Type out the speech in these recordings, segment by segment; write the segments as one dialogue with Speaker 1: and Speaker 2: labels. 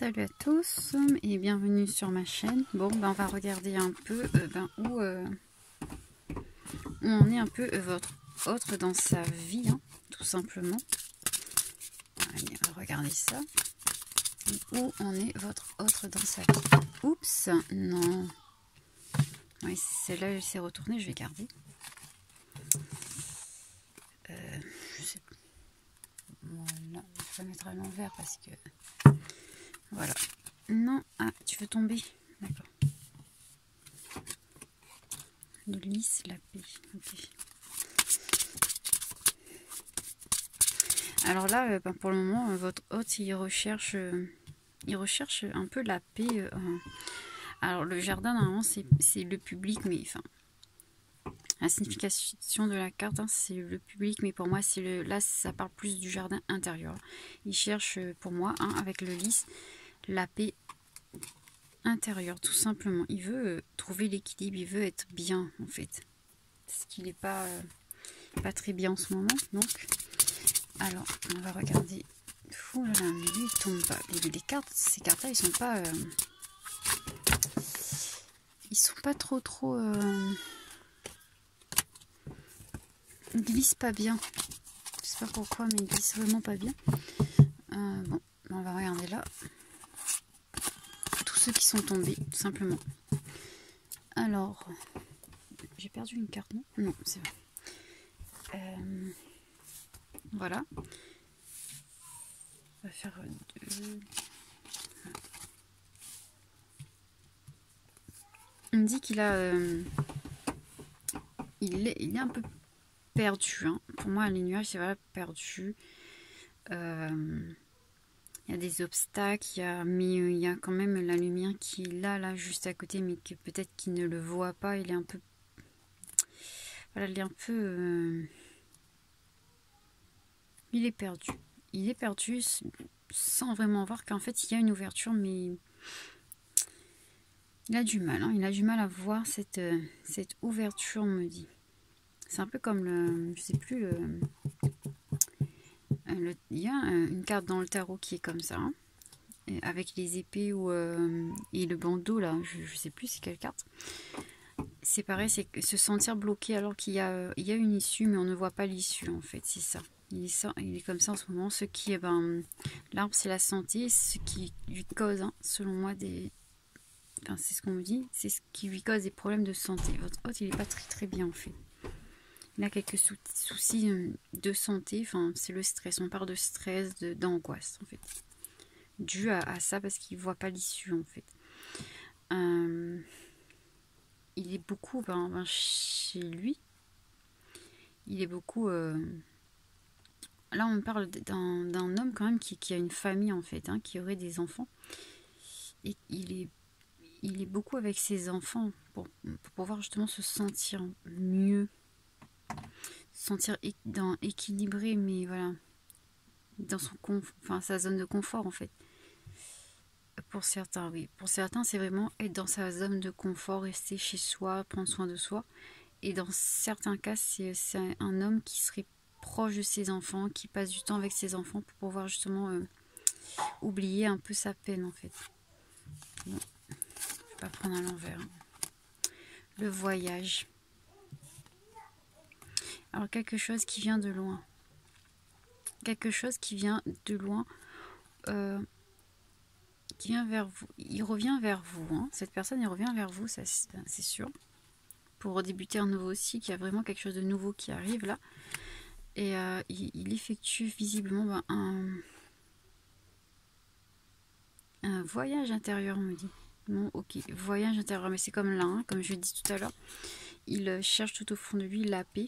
Speaker 1: Salut à tous et bienvenue sur ma chaîne. Bon, ben on va regarder un peu où on est un peu votre autre dans sa vie, hein, tout simplement. Allez, on va regarder ça. Où on est votre autre dans sa vie. Oups, non. Oui, celle-là, elle s'est retournée, je vais garder. Je sais plus. Voilà, je vais mettre à l'envers parce que... Voilà. Non, ah, tu veux tomber? D'accord. Le lys, la paix. Ok. Alors là, pour le moment, votre hôte, il recherche un peu la paix. Alors le jardin, normalement, c'est le public, mais enfin, la signification de la carte, hein, c'est le public, mais pour moi, c'est là, ça parle plus du jardin intérieur. Il cherche, pour moi, hein, avec le lys, la paix intérieure, tout simplement. Il veut trouver l'équilibre, il veut être bien, en fait. Parce qu'il n'est pas très bien en ce moment, donc... Alors, on va regarder. Ouh là là, mais lui, il tombe pas. Les cartes, ces cartes-là, ils sont pas... Ils sont pas trop... Ils glissent pas bien. Je sais pas pourquoi, mais ils glissent vraiment pas bien. Bon, on va regarder là. Tous ceux qui sont tombés, tout simplement. Alors, j'ai perdu une carte, non? Non, c'est vrai. Voilà. On va faire deux. On me dit qu'il a... il est un peu perdu. Hein. Pour moi, les nuages, c'est voilà, perdu. Il y a des obstacles, mais il y a quand même la lumière qui est là, juste à côté, mais que peut-être qu'il ne le voit pas. Il est un peu... Voilà, il est un peu... Il est perdu. Il est perdu sans vraiment voir qu'en fait, il y a une ouverture, mais... Il a du mal, hein. Il a du mal à voir cette ouverture, on me dit. C'est un peu comme le... Je sais plus, il y a une carte dans le tarot qui est comme ça, hein, avec les épées et le bandeau, là, je sais plus c'est quelle carte. C'est pareil, c'est se sentir bloqué alors qu'il y a une issue, mais on ne voit pas l'issue, en fait, c'est ça. Il est comme ça en ce moment. Ce qui, l'arbre, c'est la santé, ce qui lui cause, hein, selon moi, des... Enfin, c'est ce qu'on me dit, c'est ce qui lui cause des problèmes de santé. Votre hôte, il n'est pas très bien, en fait. Il a quelques soucis de santé, enfin, c'est le stress. On parle de stress, d'angoisse, en fait. Dû à ça, parce qu'il ne voit pas l'issue, en fait. Il est beaucoup chez lui. Il est beaucoup... Là, on parle d'un homme, quand même, qui a une famille, en fait, hein, qui aurait des enfants. Et il est beaucoup avec ses enfants pour pouvoir justement se sentir mieux. Se sentir équilibré, mais voilà, dans sa zone de confort, en fait. Pour certains, oui. Pour certains, c'est vraiment être dans sa zone de confort, rester chez soi, prendre soin de soi. Et dans certains cas, c'est un homme qui serait proche de ses enfants, qui passe du temps avec ses enfants pour pouvoir justement oublier un peu sa peine, en fait. Bon, je vais pas prendre à l'envers. Le voyage. Alors, quelque chose qui vient de loin. Quelque chose qui vient de loin, qui vient vers vous. Il revient vers vous. Hein. Cette personne, il revient vers vous, ça c'est sûr. Pour redébuter un nouveau cycle, il y a vraiment quelque chose de nouveau qui arrive là. Et il effectue visiblement un voyage intérieur, on me dit. Bon, ok, voyage intérieur, mais c'est comme là, hein, comme je l'ai dit tout à l'heure. Il cherche tout au fond de lui la paix.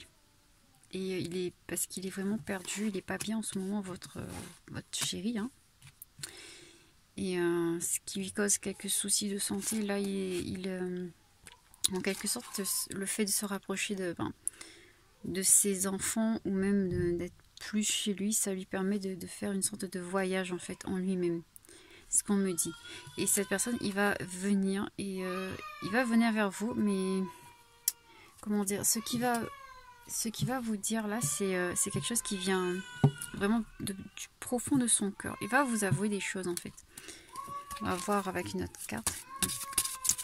Speaker 1: Et parce qu'il est vraiment perdu, il n'est pas bien en ce moment, votre chéri. Hein. Et ce qui lui cause quelques soucis de santé, là, en quelque sorte, le fait de se rapprocher de ses enfants ou même d'être plus chez lui, ça lui permet de faire une sorte de voyage en fait en lui-même. C'est ce qu'on me dit. Et cette personne, il va venir vers vous, mais comment dire, ce qui va vous dire là, c'est quelque chose qui vient vraiment du profond de son cœur. Il va vous avouer des choses en fait. On va voir avec une autre carte.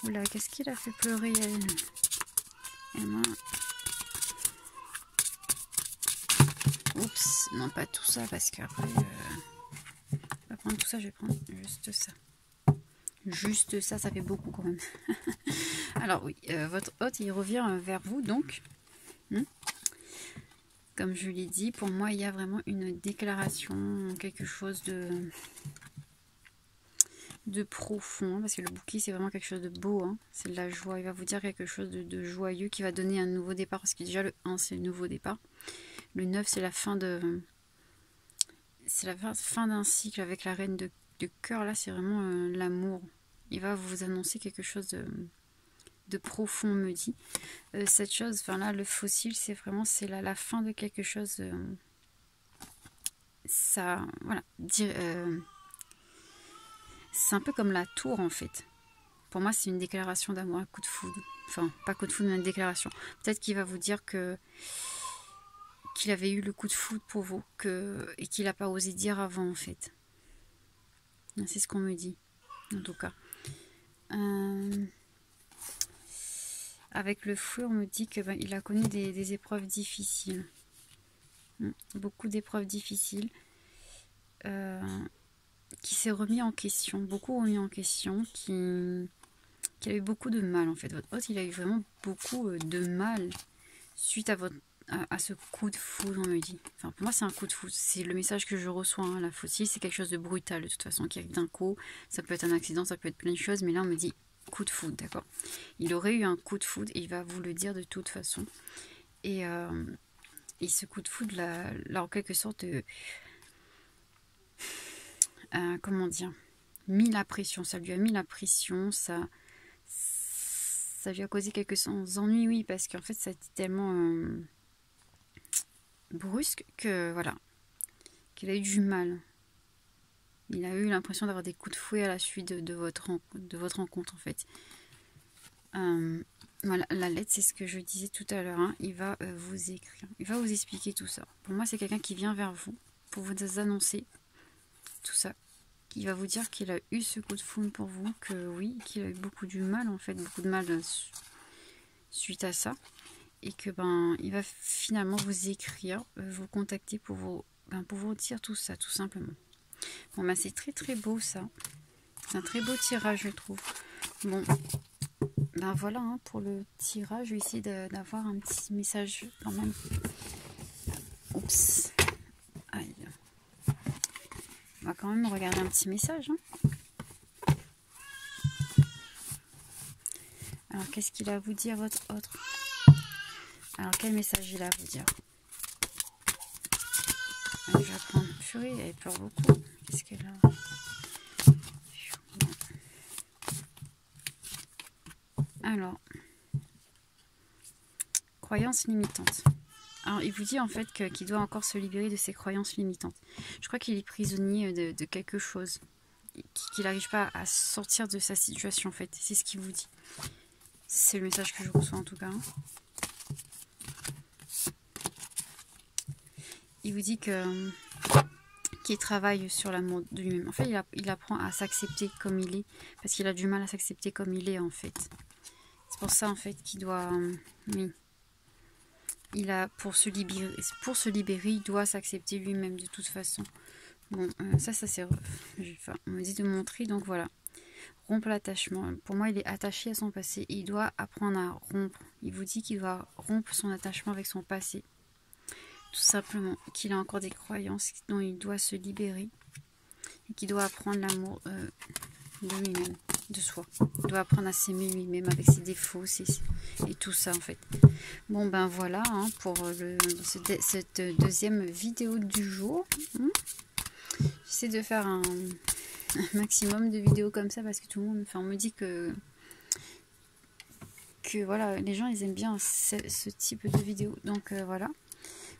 Speaker 1: Oula, qu'est-ce qu'il a fait pleurer Emma? Oups, non pas tout ça parce qu'après je vais prendre tout ça, je vais prendre juste ça. Juste ça, ça fait beaucoup quand même. Alors oui, votre hôte il revient vers vous donc. Comme je l'ai dit, pour moi il y a vraiment une déclaration, quelque chose de profond, parce que le bouquet c'est vraiment quelque chose de beau, hein. C'est de la joie, il va vous dire quelque chose de joyeux qui va donner un nouveau départ, parce que déjà le 1 c'est le nouveau départ, le 9 c'est la fin de... C'est la fin d'un cycle avec la reine de cœur, là c'est vraiment l'amour. Il va vous annoncer quelque chose de profond, me dit. Cette chose, enfin là le fossile c'est vraiment la fin de quelque chose. Ça, voilà. C'est un peu comme la tour en fait. Pour moi c'est une déclaration d'amour, un coup de foudre. Enfin pas coup de foudre mais une déclaration. Peut-être qu'il va vous dire qu'il avait eu le coup de foudre pour vous et qu'il n'a pas osé dire avant en fait. C'est ce qu'on me dit en tout cas. Avec le feu on me dit que il a connu des épreuves difficiles. Beaucoup d'épreuves difficiles. Qui s'est remis en question, beaucoup remis en question, qui a eu beaucoup de mal en fait. Votre hôte il a eu vraiment beaucoup de mal suite à ce coup de foudre, on me dit. Enfin pour moi c'est un coup de foudre, c'est le message que je reçois, hein. La fossile c'est quelque chose de brutal de toute façon qui arrive d'un coup, ça peut être un accident, ça peut être plein de choses, mais là on me dit coup de foudre, d'accord. Il aurait eu un coup de foudre et il va vous le dire de toute façon. Et ce coup de foudre là en quelque sorte comment dire, mis la pression, ça lui a mis la pression, ça lui a causé quelques ennuis, oui, parce qu'en fait ça a été tellement brusque que voilà, qu'il a eu du mal. Il a eu l'impression d'avoir des coups de fouet à la suite de votre rencontre en fait. Voilà, la lettre, c'est ce que je disais tout à l'heure, hein. Il va vous écrire, il va vous expliquer tout ça. Pour moi, c'est quelqu'un qui vient vers vous pour vous annoncer tout ça. Il va vous dire qu'il a eu ce coup de foudre pour vous, que oui, qu'il a eu beaucoup de mal en fait, beaucoup de mal suite à ça, et que il va finalement vous écrire, vous contacter pour vous dire tout ça, tout simplement. Bon c'est très très beau ça, c'est un très beau tirage je trouve. Bon voilà, hein, pour le tirage, je vais essayer d'avoir un petit message quand même. Oups, aïe. On va quand même regarder un petit message, hein. Alors, qu'est-ce qu'il a à vous dire, votre autre? Alors, quel message il a à vous dire? Alors, je vais prendre Furie, elle pleure beaucoup. Qu'est-ce qu'elle a? Alors, croyances limitantes. Alors, il vous dit en fait qu'il doit encore se libérer de ses croyances limitantes. Je crois qu'il est prisonnier de quelque chose, qu'il n'arrive pas à sortir de sa situation en fait. C'est ce qu'il vous dit. C'est le message que je reçois en tout cas. Il vous dit qu'il travaille sur l'amour de lui-même. En fait, il apprend à s'accepter comme il est, parce qu'il a du mal à s'accepter comme il est en fait. C'est pour ça en fait qu'il doit... oui. Pour se libérer, il doit s'accepter lui-même de toute façon. Bon, ça c'est... Enfin, on me dit de montrer, donc voilà. Rompre l'attachement. Pour moi, il est attaché à son passé. Et il doit apprendre à rompre. Il vous dit qu'il doit rompre son attachement avec son passé. Tout simplement. Qu'il a encore des croyances dont il doit se libérer. Et qu'il doit apprendre l'amour de lui-même, de soi. Il doit apprendre à s'aimer lui-même avec ses défauts et tout ça en fait. Bon voilà, hein, pour cette deuxième vidéo du jour. J'essaie de faire un maximum de vidéos comme ça parce que tout le monde, on me dit que voilà, les gens ils aiment bien ce type de vidéo. Donc voilà.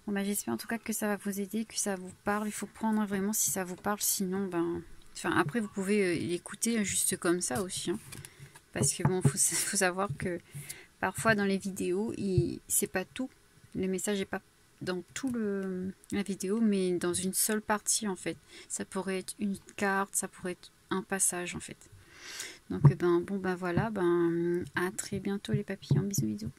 Speaker 1: Bon j'espère en tout cas que ça va vous aider, que ça vous parle. Il faut prendre vraiment si ça vous parle, sinon après vous pouvez l'écouter juste comme ça aussi, hein. Parce que bon, faut savoir que parfois dans les vidéos, c'est pas tout. Le message n'est pas dans tout la vidéo, mais dans une seule partie en fait. Ça pourrait être une carte, ça pourrait être un passage en fait. Donc bon ben voilà, à très bientôt les papillons, bisous bisous.